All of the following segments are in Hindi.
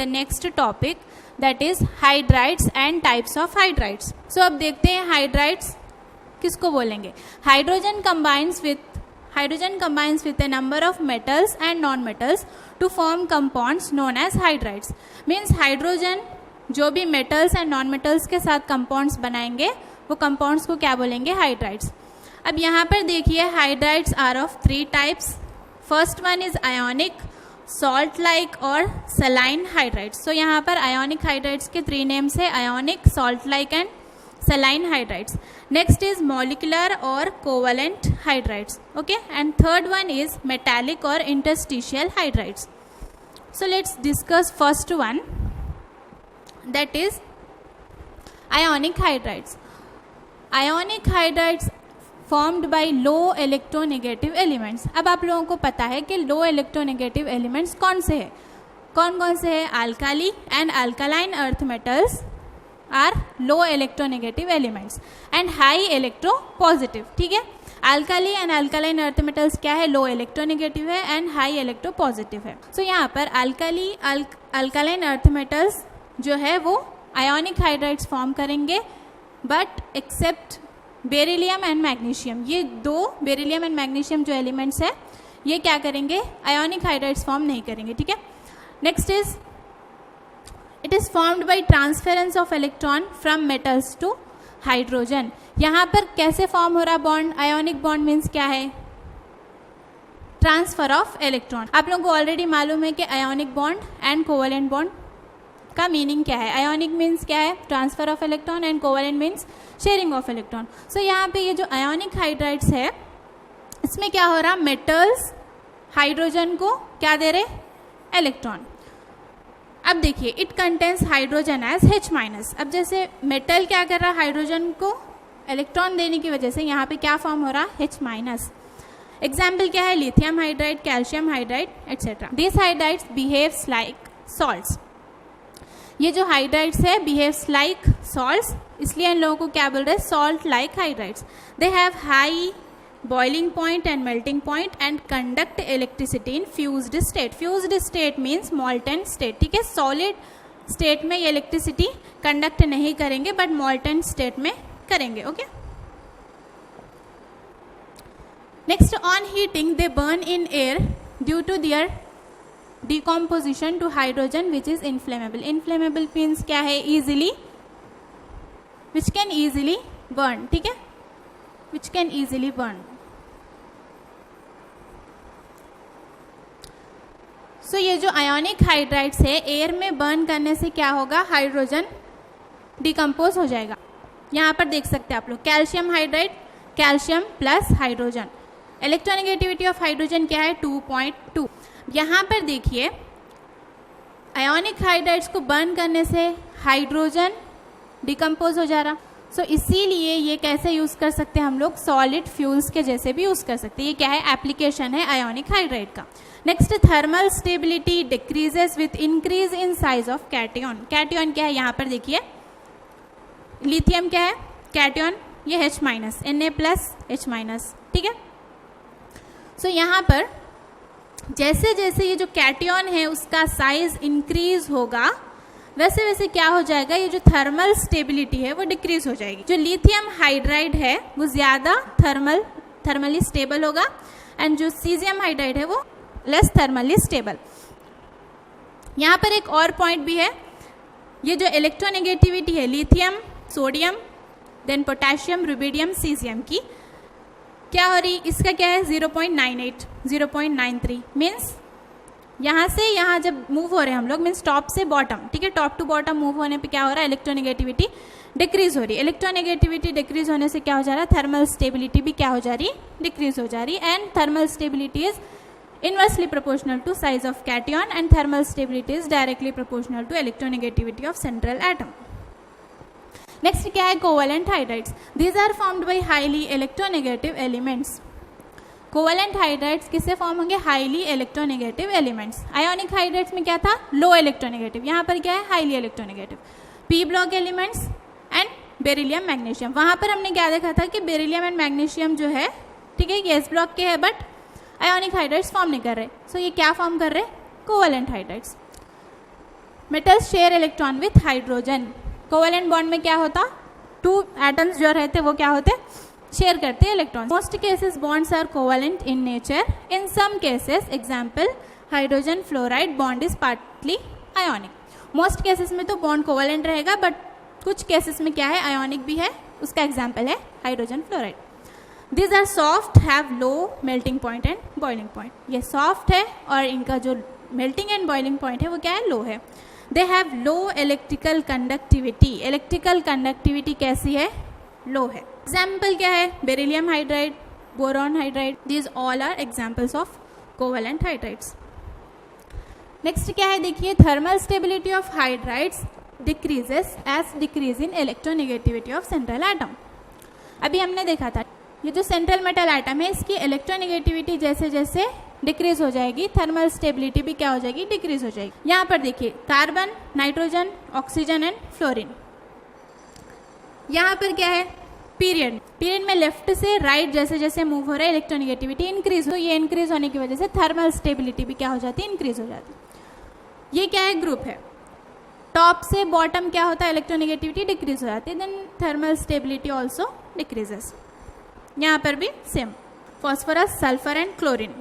the next topic, that is hydrides and types of hydrides. So अब देखते हैं hydrides किसको बोलेंगे. Hydrogen combines with a number of metals and non-metals to form compounds known as hydrides. Means hydrogen जो भी metals and non-metals के साथ compounds बनाएंगे वो compounds को क्या बोलेंगे, hydrides. अब यहाँ पर देखिए hydrides are of 3 types. First one is ionic, salt like और saline hydrides. So यहाँ पर ionic hydrides के 3 names है, ionic, salt like and saline hydrides. Next is molecular or covalent hydrides. Okay, and third one is metallic or interstitial hydrides. So let's discuss first one, that is ionic hydrides. Ionic hydrides formed by low electronegative elements. अब आप लोगों को पता है कि low electronegative elements कौन से हैं, कौन से हैं. alkali and alkaline earth metals are low electronegative elements and high electropositive. ठीक है, alkali and alkaline earth metals क्या है, low electronegative है and high electropositive है. So यहाँ पर alkaline earth metals जो है वो ionic hydrides फॉर्म करेंगे, but except beryllium and magnesium. ये दो बेरिलियम एंड मैग्नीशियम जो एलिमेंट्स है ये क्या करेंगे, आयोनिक हाइड्राइड्स फॉर्म नहीं करेंगे. ठीक है, next is it is formed by transference of electron from metals to hydrogen. यहाँ पर कैसे फॉर्म हो रहा बॉन्ड, आयोनिक बॉन्ड मीन्स क्या है, ट्रांसफर ऑफ इलेक्ट्रॉन. आप लोगों को ऑलरेडी मालूम है कि ionic bond and covalent bond का मीनिंग क्या है. आयोनिक मीन्स क्या है, transfer of electron, and covalent means sharing of electron. So यहाँ पे ये जो आयोनिक हाइड्राइड्स है इसमें क्या हो रहा, मेटल्स हाइड्रोजन को क्या दे रहे, इलेक्ट्रॉन. अब देखिए it contains hydrogen as H-. अब जैसे मेटल क्या कर रहा है, हाइड्रोजन को इलेक्ट्रॉन देने की वजह से यहाँ पे क्या फॉर्म हो रहा, H-. एग्जाम्पल क्या है, lithium hydride, calcium hydride etcetera. This hydrides behaves like salts. ये जो हाइड्राइड्स है बिहेव्स लाइक सॉल्ट्स, इसलिए इन लोगों को क्या बोल रहे हैं, salt like hydrides. They have high boiling point and melting point and conduct electricity in fused state. Fused state means मॉल्टन state. ठीक है, सॉलिड स्टेट में ये इलेक्ट्रिसिटी कंडक्ट नहीं करेंगे बट मॉल्टन स्टेट में करेंगे. Okay, next, on heating they burn in air due to their decomposition to hydrogen which is inflammable. Inflammable means क्या है, easily, which can easily burn. ठीक है, which can easily burn. So ये जो ionic hydrides है एयर में बर्न करने से क्या होगा, हाइड्रोजन डिकम्पोज हो जाएगा. यहाँ पर देख सकते हैं आप लोग, calcium hydride, calcium plus hydrogen. Electronegativity of hydrogen क्या है, 2.2. यहाँ पर देखिए आयोनिक हाइड्राइड्स को बर्न करने से हाइड्रोजन डिकम्पोज हो जा रहा. सो इसीलिए ये कैसे यूज़ कर सकते हैं हम लोग, सॉलिड फ्यूल्स के जैसे भी यूज़ कर सकते हैं. ये क्या है, एप्लीकेशन है आयोनिक हाइड्राइड का. Next, thermal stability decreases with increase in size of cation. Cation क्या है, यहाँ पर देखिए लिथियम क्या है, कैटियन, ये H-, Na+H-. ठीक है, सो यहाँ पर जैसे जैसे ये जो कैटियन है उसका साइज इंक्रीज होगा वैसे वैसे क्या हो जाएगा, ये जो थर्मल स्टेबिलिटी है वो डिक्रीज हो जाएगी. जो लिथियम हाइड्राइड है वो ज़्यादा थर्मली स्टेबल होगा एंड जो सीजियम हाइड्राइड है वो लेस थर्मली स्टेबल. यहाँ पर एक और पॉइंट भी है, ये जो इलेक्ट्रोनेगेटिविटी है lithium, sodium, then potassium, rubidium, caesium की क्या हो रही, इसका क्या है 0.98, 0.93. मीन्स यहाँ से यहाँ जब मूव हो रहे हैं हम लोग, मीन्स टॉप से बॉटम. ठीक है, टॉप टू बॉटम मूव होने पे क्या हो रहा है, इलेक्ट्रोनेगेटिविटी डिक्रीज हो रही है. इलेक्ट्रोनेगेटिविटी डिक्रीज होने से क्या हो जा रहा है, थर्मल स्टेबिलिटी भी क्या हो जा रही, डिक्रीज हो जा रही. And thermal stability is inversely proportional to size of cation and thermal stability is directly proportional to electronegativity of central atom. Next क्या है, covalent hydrides. These are formed by highly electronegative elements. Covalent hydrides किससे फॉर्म होंगे, highly electronegative elements. Ionic hydrides में क्या था, लो इलेक्ट्रोनेगेटिव. यहाँ पर क्या है, highly electronegative. P block elements and beryllium magnesium. वहाँ पर हमने क्या देखा था कि बेरिलियम एंड मैग्नीशियम जो है, ठीक है, ये एस ब्लॉक के है बट आयोनिक हाइड्राइड्स फॉर्म नहीं कर रहे. सो ये क्या फॉर्म कर रहे, covalent hydrides. Metals share electron with hydrogen. Covalent bond में क्या होता, टू एटम्स जो रहते वो क्या होते, शेयर करते हैं electron. Most cases bonds are covalent in nature, in some cases example hydrogen fluoride bond is partly ionic. Most cases में तो बॉन्ड कोवेलेंट रहेगा, बट कुछ केसेस में क्या है, आयोनिक भी है, उसका एग्जाम्पल है hydrogen fluoride. These are soft, have low melting point and boiling point. ये soft है और इनका जो melting and boiling point है वो क्या है, low है। They have low electrical conductivity. Electrical conductivity कैसी है, low है। Example क्या है, beryllium hydride, boron hydride. These all are examples of covalent hydrides. Next क्या है, देखिए thermal stability of hydrides decreases as decrease in electronegativity of central atom. अभी हमने देखा था ये जो सेंट्रल मेटल एटम है इसकी इलेक्ट्रोनेगेटिविटी जैसे जैसे डिक्रीज हो जाएगी, थर्मल स्टेबिलिटी भी क्या हो जाएगी, डिक्रीज हो जाएगी। यहाँ पर देखिए carbon, nitrogen, oxygen and fluorine. यहाँ पर क्या है, पीरियड, पीरियड में लेफ्ट से राइट जैसे जैसे मूव हो रहा है इलेक्ट्रोनेगेटिविटी इंक्रीज हो, ये इंक्रीज होने की वजह से थर्मल स्टेबिलिटी भी क्या हो जाती है, इंक्रीज हो जाती है। ये क्या है, ग्रुप है। टॉप से बॉटम क्या होता है, इलेक्ट्रोनेगेटिविटी डिक्रीज हो जाती है, then thermal stability also decreases. यहाँ पर भी same, phosphorus, sulphur and chlorine.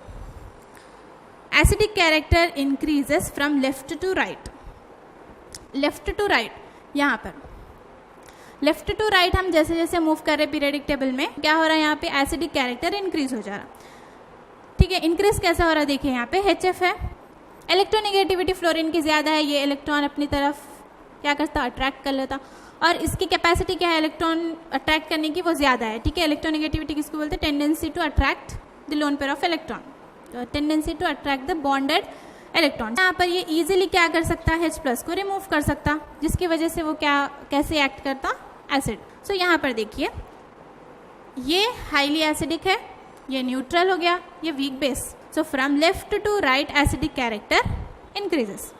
Acidic character increases from left to right, left to right. यहाँ पर लेफ्ट टू राइट हम जैसे जैसे मूव कर रहे पीरियडिक टेबल में क्या हो रहा है, यहाँ पे एसिडिक कैरेक्टर इंक्रीज हो जा रहा। ठीक है, इंक्रीज कैसा हो रहा है, देखिए यहाँ पे HF है, इलेक्ट्रोनेगेटिविटी फ्लोरीन की ज़्यादा है, ये इलेक्ट्रॉन अपनी तरफ क्या करता, अट्रैक्ट कर लेता, और इसकी कैपेसिटी क्या है, इलेक्ट्रॉन अट्रैक्ट करने की वो ज़्यादा है। ठीक है, इलेक्ट्रोनेगेटिविटी किसको बोलते हैं, tendency to attract the lone pair of electron, tendency to attract the bonded electron. यहाँ पर ये इजीली क्या कर सकता है, H+ को रिमूव कर सकता, जिसकी वजह से वो क्या कैसे एक्ट करता, एसिड। सो यहाँ पर देखिए ये हाईली एसिडिक है, ये न्यूट्रल हो गया, ये weak base. So from left to right acidic character increases.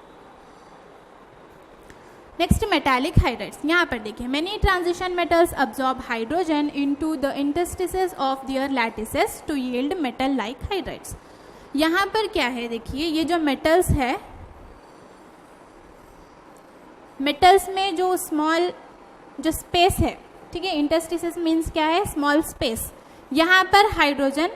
Next metallic hydrides. यहाँ पर देखिए many transition metals absorb hydrogen into the interstices of their lattices to yield metal like hydrides. यहाँ पर क्या है, देखिए ये जो मेटल्स है, मेटल्स में जो स्मॉल जो स्पेस है, ठीक है, इंटरस्टिसेस मीन्स क्या है, स्मॉल स्पेस, यहाँ पर हाइड्रोजन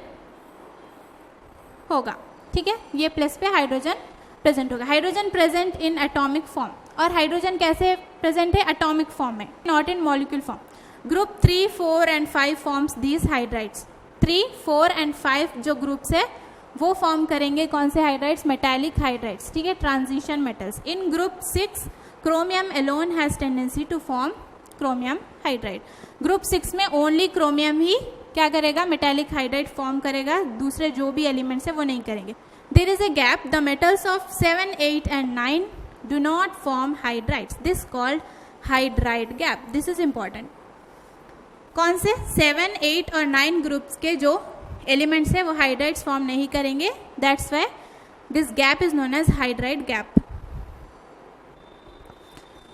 होगा। ठीक है, ये प्लेस पे हाइड्रोजन प्रेजेंट होगा। Hydrogen present in atomic form, और हाइड्रोजन कैसे प्रेजेंट है, एटॉमिक फॉर्म में, not in molecule form. Group 3, 4 and 5 forms these hydrides. 3, 4 and 5 जो ग्रुप्स है वो फॉर्म करेंगे कौन से हाइड्राइड्स, मेटालिक हाइड्राइड्स। ठीक है, transition metals. In group 6 chromium alone has tendency to form chromium hydride. Group 6 में ओनली क्रोमियम ही क्या करेगा, मेटालिक हाइड्राइड फॉर्म करेगा, दूसरे जो भी एलिमेंट्स है वो नहीं करेंगे। There is a gap, the metals of 7, 8 and 9 do not form hydrides, this called hydride gap. this is important। कौन से 7, 8 और 9 ग्रुप्स के जो एलिमेंट्स है वो हाइड्राइड्स फॉर्म नहीं करेंगे, that's why this gap is known as hydride gap।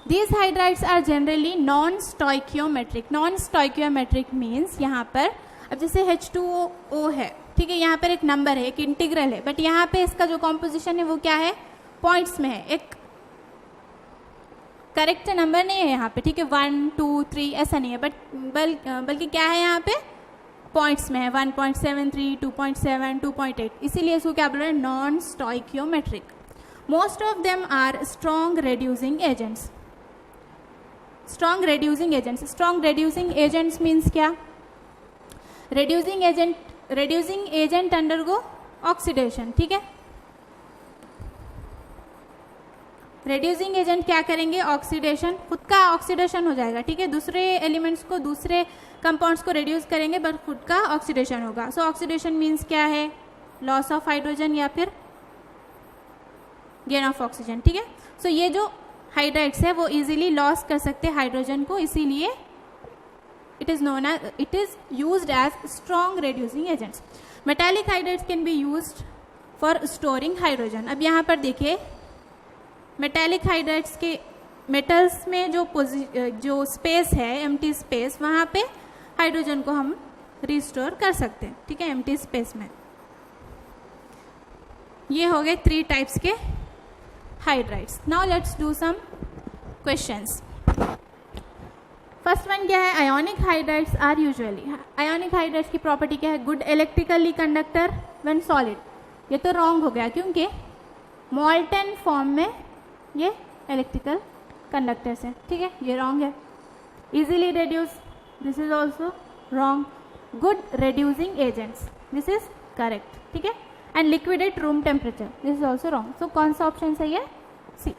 these hydrides are generally non-stoichiometric। non-stoichiometric means यहाँ पर अब जैसे H2O है, ठीक है, यहाँ पर एक नंबर है, एक इंटीग्रल है, बट यहाँ पे इसका जो कॉम्पोजिशन है वो क्या है, पॉइंट्स में है, एक करेक्ट नंबर नहीं है यहाँ पे। ठीक है, 1, 2, 3 ऐसा नहीं है, बट बल्कि क्या है, यहाँ पे पॉइंट्स में है, 1.73, 2.7, 2.8, इसीलिए इसको क्या बोल रहे हैं, non stoichiometric. Most of them are strong reducing agents. Strong reducing agents, strong reducing agents means क्या, रेड्यूसिंग एजेंट अंडरगो ऑक्सीडेशन। ठीक है, रेड्यूसिंग एजेंट क्या करेंगे, ऑक्सीडेशन, खुद का ऑक्सीडेशन हो जाएगा। ठीक है, दूसरे एलिमेंट्स को, दूसरे कंपाउंड्स को रिड्यूस करेंगे बट खुद का ऑक्सीडेशन होगा। सो ऑक्सीडेशन मीन्स क्या है, लॉस ऑफ हाइड्रोजन या फिर गेन ऑफ ऑक्सीजन। ठीक है, सो ये जो हाइड्राइड्स है वो इजीली लॉस कर सकते हैं हाइड्रोजन को, इसीलिए it is used as strong reducing agents. Metallic hydrides can be used for storing hydrogen. अब यहाँ पर देखिए मेटालिक हाइड्राइड्स के मेटल्स में जो स्पेस है, एम्प्टी स्पेस, वहाँ पे हाइड्रोजन को हम रिस्टोर कर सकते हैं। ठीक है, एम्प्टी स्पेस में। ये हो गए 3 टाइप्स के hydrides. Now let's do some questions. First one क्या है? Ionic hydrides are usually. Ionic hydrides की प्रॉपर्टी क्या है? Good electrically conductor when solid. ये तो रॉन्ग हो गया क्योंकि मॉल्टन फॉर्म में ये इलेक्ट्रिकल कंडक्टर्स है. ठीक है, ये रॉन्ग है. Easily reduce, this is also wrong. Good reducing agents, this is correct. ठीक है. And liquid at room temperature, this is also wrong. So कौन सा ऑप्शन सही है? C.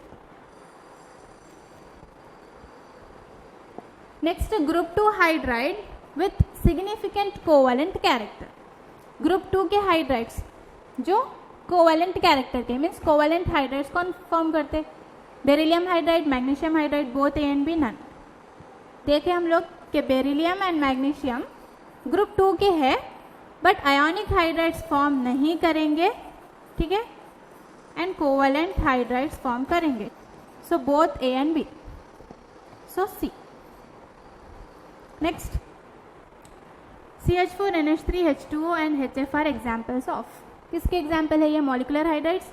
Next, group 2 hydride with significant covalent character. Group 2 के हाइड्राइड्स जो कोवैलेंट कैरेक्टर के, मीन्स कोवैलेंट हाइड्राइड्स कौन फॉर्म करते? Beryllium hydride, magnesium hydride, both A and B, none. देखे हम लोग कि बेरिलियम एंड मैग्नीशियम ग्रुप 2 के है बट आयोनिक हाइड्राइड्स फॉर्म नहीं करेंगे. ठीक है. एंड कोवैलेंट हाइड्राइड्स फॉर्म करेंगे. So both A and B. So C. Next, CH4NH3H2O and HF are examples of. किसके एग्जाम्पल है ये? Molecular hydrides,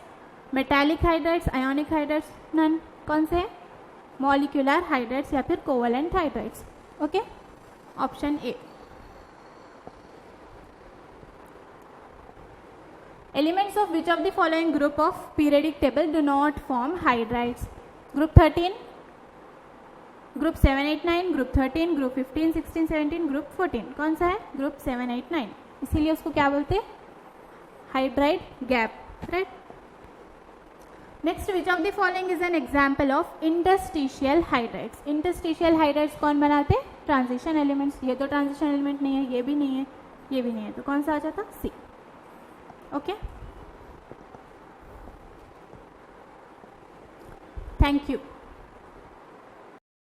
metallic hydrides, ionic hydrides, none. कौन से? मॉलिक्यूलर हाइड्राइड्स या फिर covalent hydrides. Okay, option A. Elements of which of the following group of periodic table do not form hydrides? Group 13, group 7, 8, 9, group 13, group 15, 16, 17, group 14. कौन सा है? ग्रुप 7, 8, 9. इसीलिए उसको क्या बोलते हैं? Hydride gap. Right. Next, which of the following is an example of interstitial hydrides. Interstitial hydrides कौन बनाते हैं? Transition elements. ये तो ट्रांजिशन एलिमेंट नहीं है, ये भी नहीं है, ये भी नहीं है. तो कौन सा आ जाता? सी. Okay, thank you.